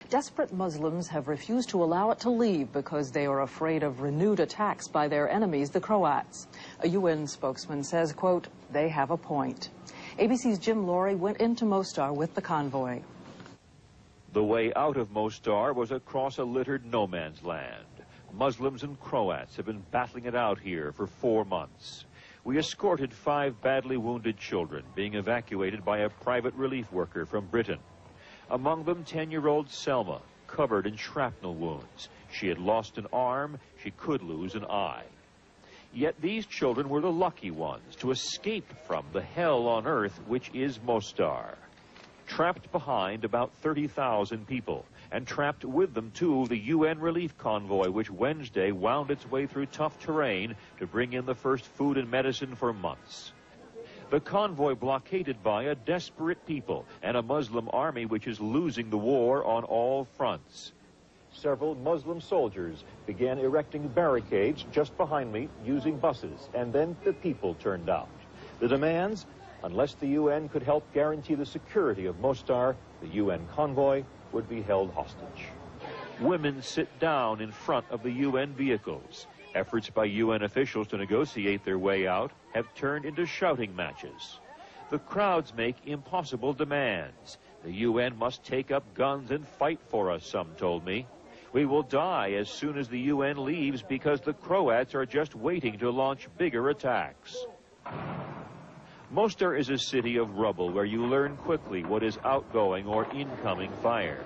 Desperate Muslims have refused to allow it to leave because they are afraid of renewed attacks by their enemies, the Croats. A UN spokesman says, quote, they have a point. ABC's Jim Laurie went into Mostar with the convoy. The way out of Mostar was across a littered no-man's land. Muslims and Croats have been battling it out here for 4 months. We escorted 5 badly wounded children being evacuated by a private relief worker from Britain. Among them, 10-year-old Selma, covered in shrapnel wounds. She had lost an arm, she could lose an eye. Yet these children were the lucky ones to escape from the hell on earth which is Mostar. Trapped behind about 30,000 people, and trapped with them, too, the UN relief convoy, which Wednesday wound its way through tough terrain to bring in the first food and medicine for months. The convoy blockaded by a desperate people and a Muslim army which is losing the war on all fronts. Several Muslim soldiers began erecting barricades just behind me using buses, and then the people turned out. The demands: unless the UN could help guarantee the security of Mostar, the UN convoy would be held hostage. Women sit down in front of the UN vehicles. Efforts by UN officials to negotiate their way out have turned into shouting matches. The crowds make impossible demands. The UN must take up guns and fight for us, some told me. We will die as soon as the UN leaves because the Croats are just waiting to launch bigger attacks. Mostar is a city of rubble where you learn quickly what is outgoing or incoming fire.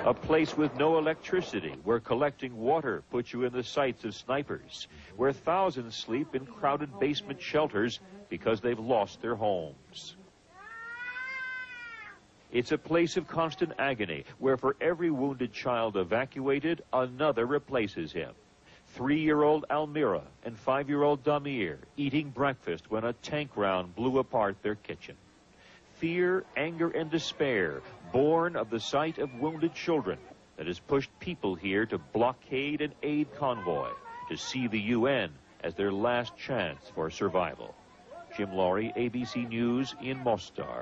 A place with no electricity, where collecting water puts you in the sights of snipers, where thousands sleep in crowded basement shelters because they've lost their homes. It's a place of constant agony, where for every wounded child evacuated, another replaces him. 3-year-old Almira and 5-year-old Damir eating breakfast when a tank round blew apart their kitchen. Fear, anger, and despair, born of the sight of wounded children, that has pushed people here to blockade an aid convoy, to see the UN as their last chance for survival. Jim Laurie, ABC News in Mostar.